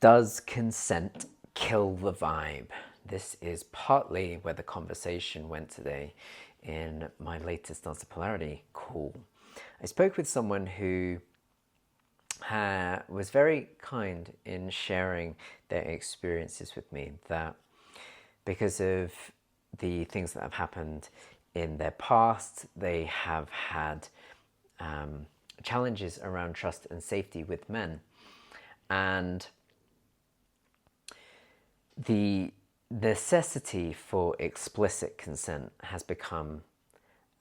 Does consent kill the vibe? This is partly where the conversation went today in my latest Dance of Polarity call. I spoke with someone who was very kind in sharing their experiences with me, that because of the things that have happened in their past, they have had challenges around trust and safety with men. And the necessity for explicit consent has become,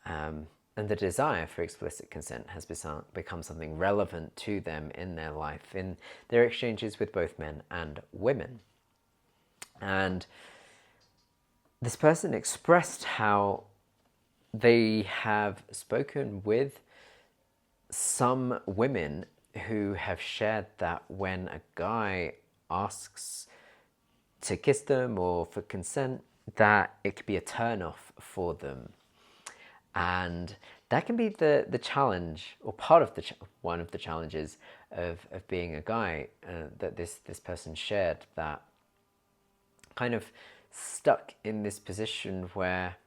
and the desire for explicit consent has become something relevant to them in their life, in their exchanges with both men and women. And this person expressed how they have spoken with some women who have shared that when a guy asks to kiss them or for consent, that it could be a turn-off for them. And that can be the challenge, or part of one of the challenges of being a guy, that this person shared, that kind of stuck in this position where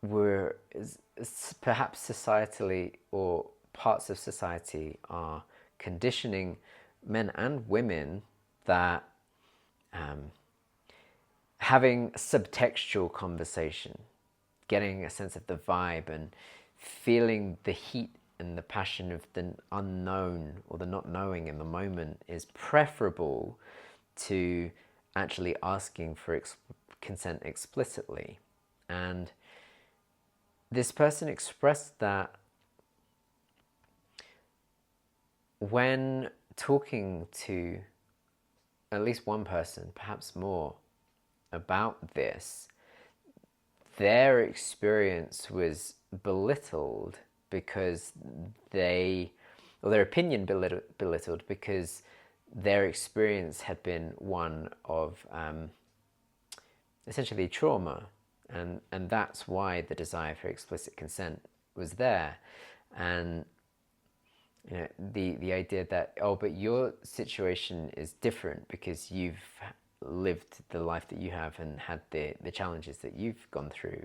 we're perhaps societally, or parts of society are conditioning men and women that having subtextual conversation, getting a sense of the vibe and feeling the heat and the passion of the unknown or the not knowing in the moment is preferable to actually asking for consent explicitly. And this person expressed that when talking to at least one person, perhaps more, about this, their experience was belittled because or their opinion belittled because their experience had been one of essentially trauma, and that's why the desire for explicit consent was there. And you know, the idea that, oh, but your situation is different because you've lived the life that you have and had the challenges that you've gone through,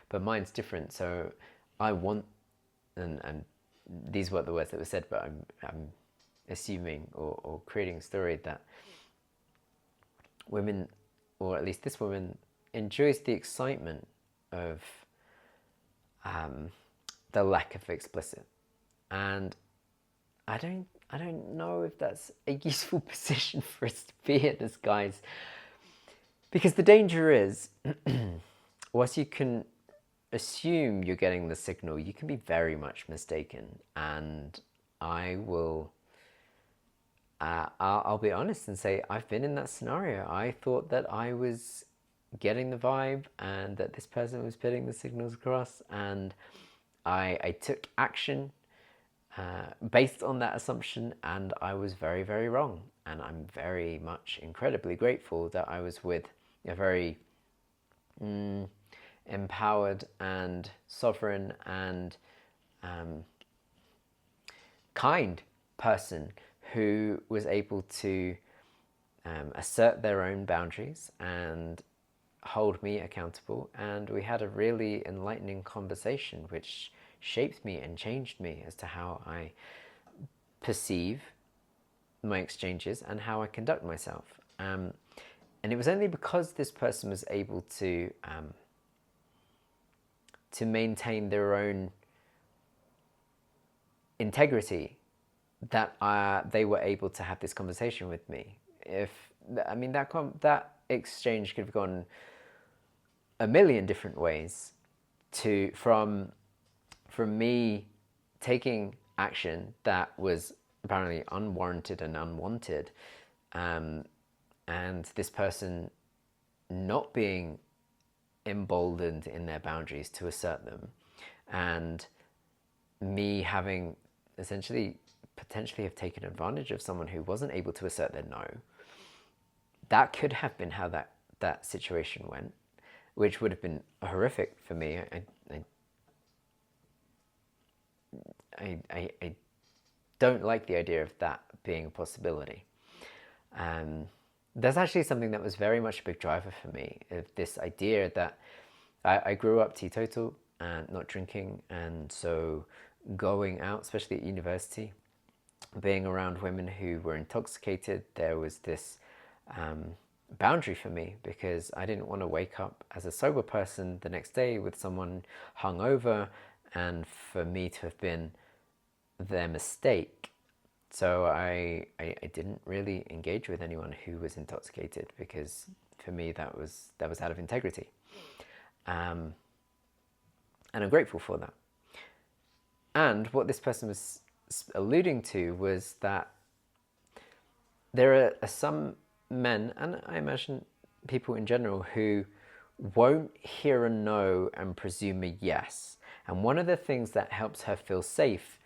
but mine's different, so I want, and these weren't the words that were said, but I'm assuming or creating a story that women, or at least this woman, enjoys the excitement of the lack of explicit. And I don't know if that's a useful position for us to be in as guys, because the danger is, whilst you can assume you're getting the signal, you can be very much mistaken. And I'll be honest and say I've been in that scenario. I thought that I was getting the vibe and that this person was putting the signals across, and I took action based on that assumption, and I was very, very wrong. And I'm very much incredibly grateful that I was with a very empowered and sovereign and kind person who was able to assert their own boundaries and hold me accountable. And we had a really enlightening conversation which shaped me and changed me as to how I perceive my exchanges and how I conduct myself. And it was only because this person was able to maintain their own integrity that they were able to have this conversation with me. That exchange could have gone a million different ways, from me taking action that was apparently unwarranted and unwanted, and this person not being emboldened in their boundaries to assert them, and me having essentially potentially have taken advantage of someone who wasn't able to assert their no. That could have been how that situation went, which would have been horrific for me. I don't like the idea of that being a possibility. That's actually something that was very much a big driver for me, of this idea that I grew up teetotal and not drinking, and so going out, especially at university, being around women who were intoxicated, there was this boundary for me, because I didn't want to wake up as a sober person the next day with someone hungover, and for me to have been their mistake. So I didn't really engage with anyone who was intoxicated, because for me that was out of integrity, and I'm grateful for that. And what this person was alluding to was that there are some men, and I imagine people in general, who won't hear a no and presume a yes. And one of the things that helps her feel safe,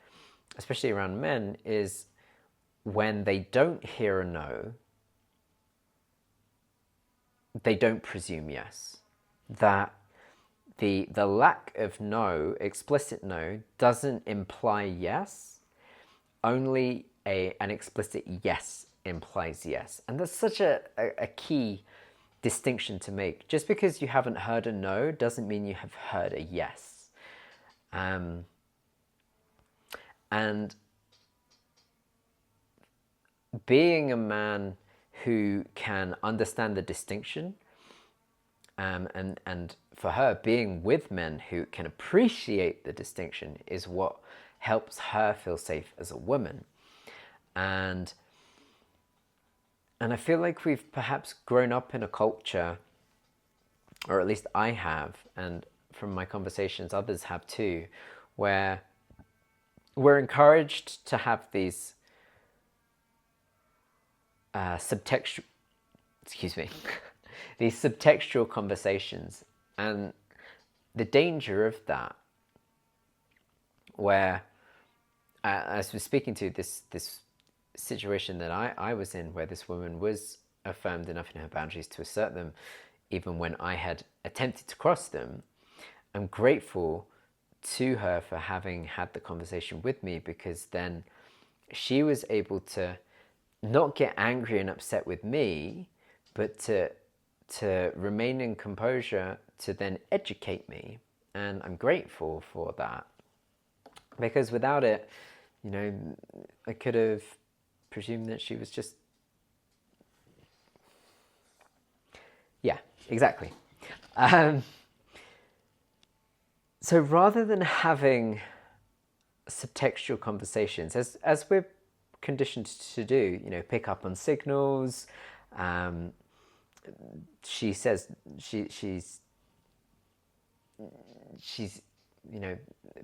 especially around men, is when they don't hear a no, they don't presume yes. That the lack of no, explicit no, doesn't imply yes. Only an explicit yes implies yes. And that's such a key distinction to make. Just because you haven't heard a no doesn't mean you have heard a yes. And being a man who can understand the distinction, and for her, being with men who can appreciate the distinction, is what helps her feel safe as a woman. And I feel like we've perhaps grown up in a culture, or at least I have, and from my conversations others have too, where we're encouraged to have these these subtextual conversations. And the danger of that, where as we're speaking to this situation that I was in, where this woman was affirmed enough in her boundaries to assert them, even when I had attempted to cross them, I'm grateful to her for having had the conversation with me, because then she was able to not get angry and upset with me, but to remain in composure, to then educate me. And I'm grateful for that, because without it, I could have presumed that she was just... Yeah, exactly. So rather than having subtextual conversations, as we're conditioned to do, pick up on signals, she says she's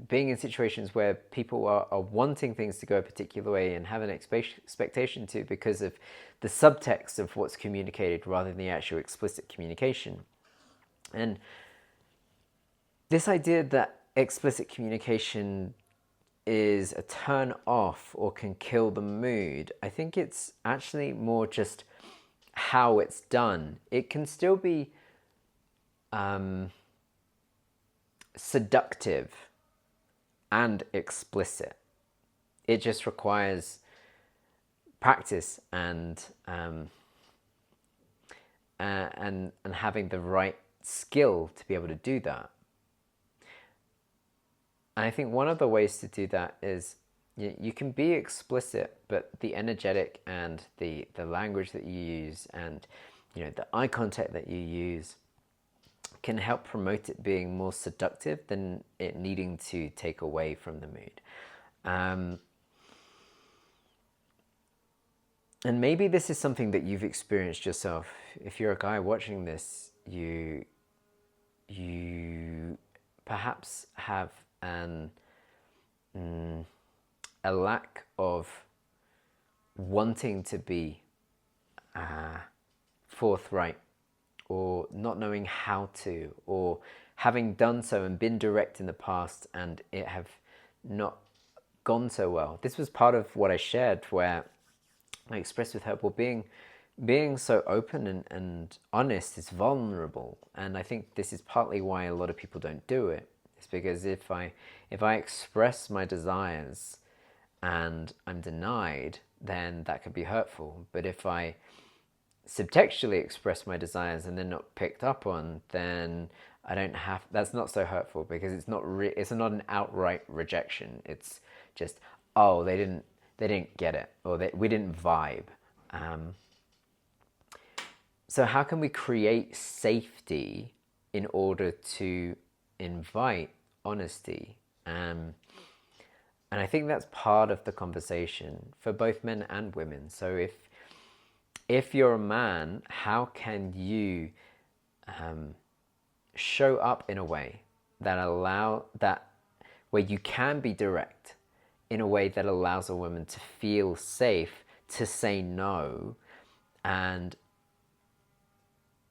being in situations where people are wanting things to go a particular way and have an expectation to, because of the subtext of what's communicated rather than the actual explicit communication. And this idea that explicit communication is a turn off or can kill the mood, I think it's actually more just how it's done. It can still be seductive and explicit. It just requires practice and having the right skill to be able to do that. And I think one of the ways to do that is you can be explicit, but the energetic and the language that you use, and the eye contact that you use, can help promote it being more seductive than it needing to take away from the mood. And maybe this is something that you've experienced yourself. If you're a guy watching this, you perhaps have a lack of wanting to be forthright, or not knowing how to, or having done so and been direct in the past and it have not gone so well. This was part of what I shared, where I expressed with her, well, being so open and honest is vulnerable. And I think this is partly why a lot of people don't do it. It's because if I express my desires and I'm denied, then that could be hurtful. But if I subtextually express my desires and they're not picked up on, then I don't have, that's not so hurtful, because it's not it's not an outright rejection. It's just, oh, they didn't get it, or we didn't vibe. So how can we create safety in order to invite honesty? And I think that's part of the conversation for both men and women. So if you're a man, how can you show up in a way where you can be direct, in a way that allows a woman to feel safe to say no, and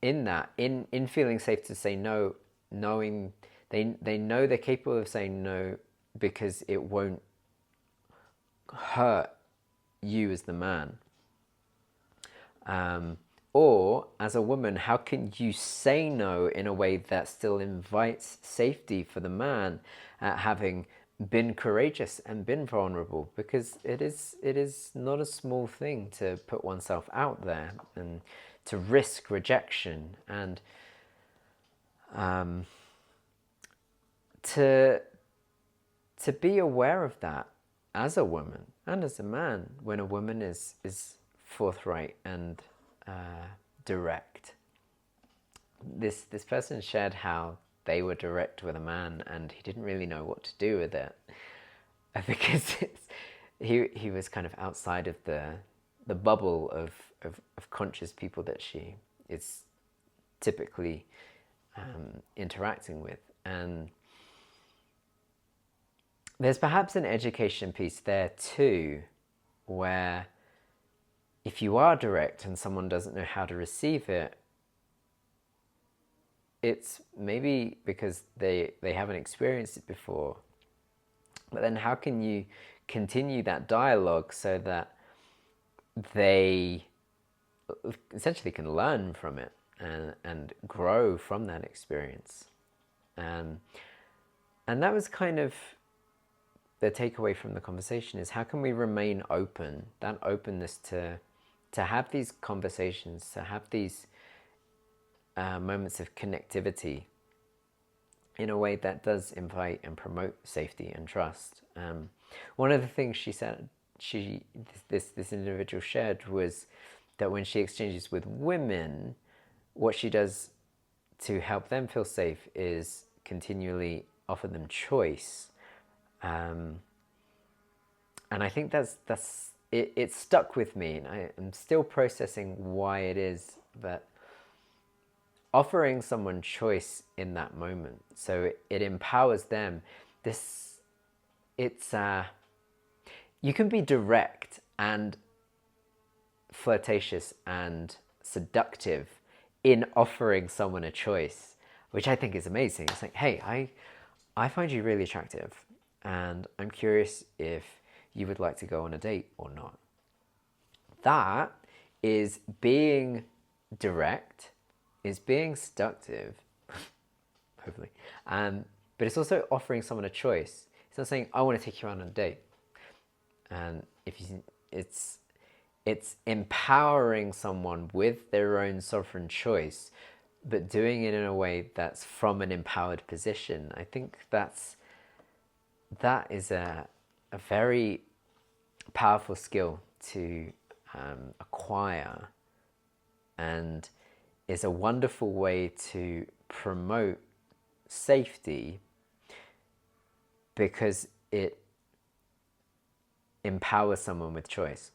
in feeling safe to say no, knowing they know they're capable of saying no because it won't hurt you as the man. Or as a woman, how can you say no in a way that still invites safety for the man, having been courageous and been vulnerable? Because it is not a small thing to put oneself out there and to risk rejection, and to be aware of that as a woman and as a man, when a woman is forthright and direct. This person shared how they were direct with a man and he didn't really know what to do with it, because he was kind of outside of the bubble of conscious people that she is typically interacting with. And there's perhaps an education piece there too, where if you are direct and someone doesn't know how to receive it, it's maybe because they haven't experienced it before. But then how can you continue that dialogue so that they essentially can learn from it and grow from that experience? And that was kind of the takeaway from the conversation, is how can we remain open, that openness to have these conversations, to have these moments of connectivity in a way that does invite and promote safety and trust. One of the things she said, this individual shared, was that when she exchanges with women, what she does to help them feel safe is continually offer them choice. And I think it stuck with me, and I'm still processing why it is that offering someone choice in that moment, so it empowers them. You can be direct and flirtatious and seductive in offering someone a choice, which I think is amazing. It's like, hey, I find you really attractive, and I'm curious if you would like to go on a date or not. That is being direct, is being seductive, hopefully. But it's also offering someone a choice. It's not saying, I want to take you on a date. And it's empowering someone with their own sovereign choice, but doing it in a way that's from an empowered position. I think that is a very powerful skill to acquire, and is a wonderful way to promote safety, because it empowers someone with choice.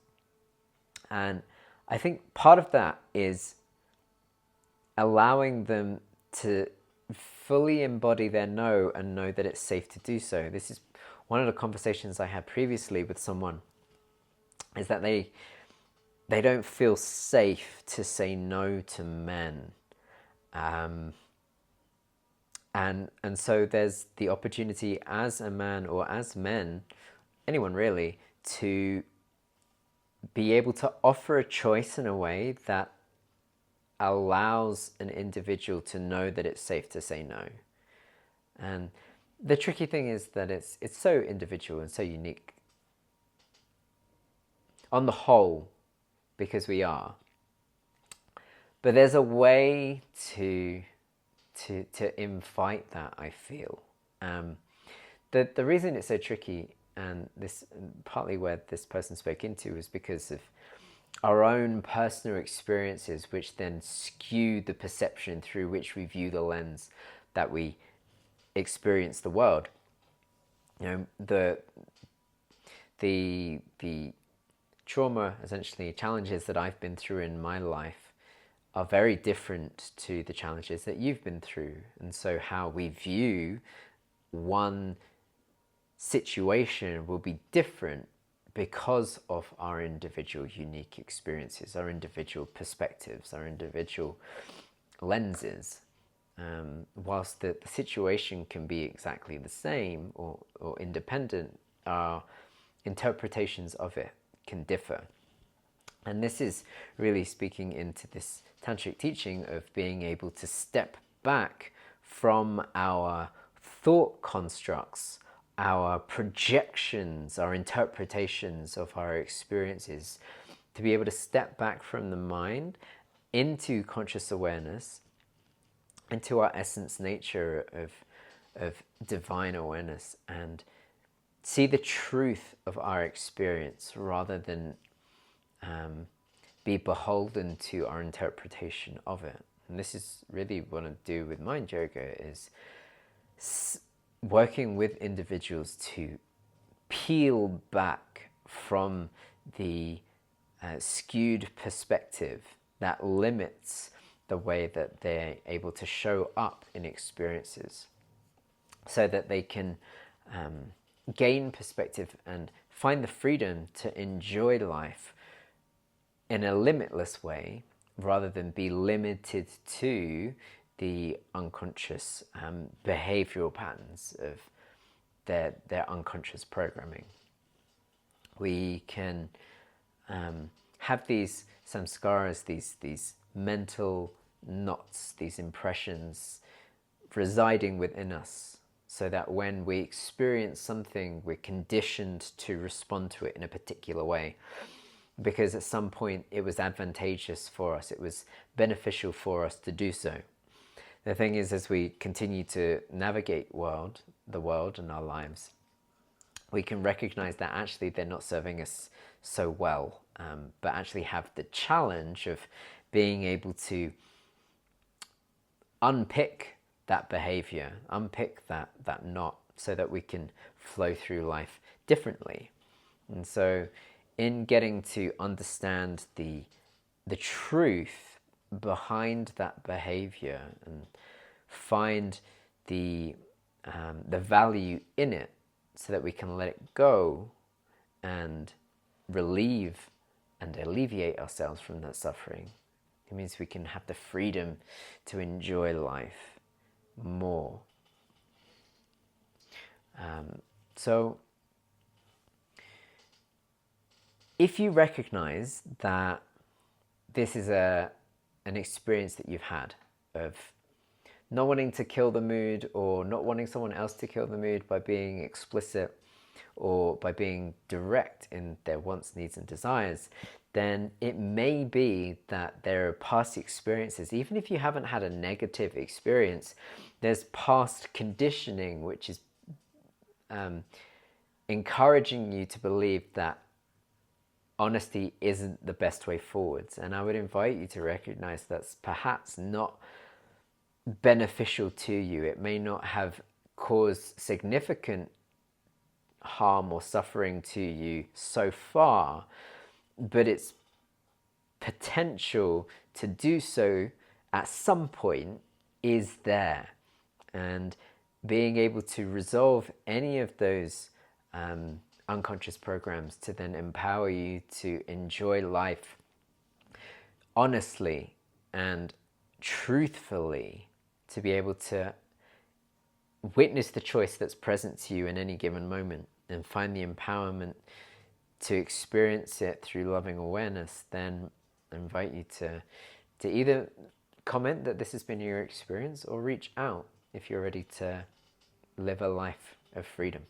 And I think part of that is allowing them to fully embody their no and know that it's safe to do so. This is one of the conversations I had previously with someone, is that they don't feel safe to say no to men. And so there's the opportunity as a man, or as men, anyone really, to be able to offer a choice in a way that allows an individual to know that it's safe to say no. And the tricky thing is that it's so individual and so unique. on the whole, because we are. But there's a way to invite that, I feel. The reason it's so tricky, and this partly where this person spoke into, was because of our own personal experiences, which then skew the perception through which we view the lens that we experience the world. You know, the trauma, essentially challenges that I've been through in my life are very different to the challenges that you've been through. And so how we view one situation will be different because of our individual unique experiences, our individual perspectives, our individual lenses. Whilst the situation can be exactly the same or independent, our interpretations of it can differ. And this is really speaking into this tantric teaching of being able to step back from our thought constructs, our projections, our interpretations of our experiences, to be able to step back from the mind into conscious awareness, into our essence nature of divine awareness, and see the truth of our experience rather than be beholden to our interpretation of it. And this is really what I do with mind yoga, is working with individuals to peel back from the skewed perspective that limits the way that they're able to show up in experiences, so that they can gain perspective and find the freedom to enjoy life in a limitless way, rather than be limited to the unconscious behavioral patterns of their unconscious programming. We can have these samskaras, these mental knots, these impressions residing within us, so that when we experience something, we're conditioned to respond to it in a particular way, because at some point it was advantageous for us, it was beneficial for us to do so. The thing is, as we continue to navigate the world and our lives, we can recognize that actually they're not serving us so well, but actually have the challenge of being able to unpick that behavior, unpick that knot, so that we can flow through life differently. And so in getting to understand the truth behind that behavior and find the value in it, so that we can let it go and relieve and alleviate ourselves from that suffering, it means we can have the freedom to enjoy life more. So if you recognize that this is an experience that you've had of not wanting to kill the mood, or not wanting someone else to kill the mood by being explicit or by being direct in their wants, needs and desires, then it may be that there are past experiences. Even if you haven't had a negative experience, there's past conditioning which is encouraging you to believe that honesty isn't the best way forwards. And I would invite you to recognize that's perhaps not beneficial to you. It may not have caused significant harm or suffering to you so far, but its potential to do so at some point is there. And being able to resolve any of those unconscious programs to then empower you to enjoy life honestly and truthfully, to be able to witness the choice that's present to you in any given moment and find the empowerment to experience it through loving awareness, then I invite you to either comment that this has been your experience, or reach out if you're ready to live a life of freedom.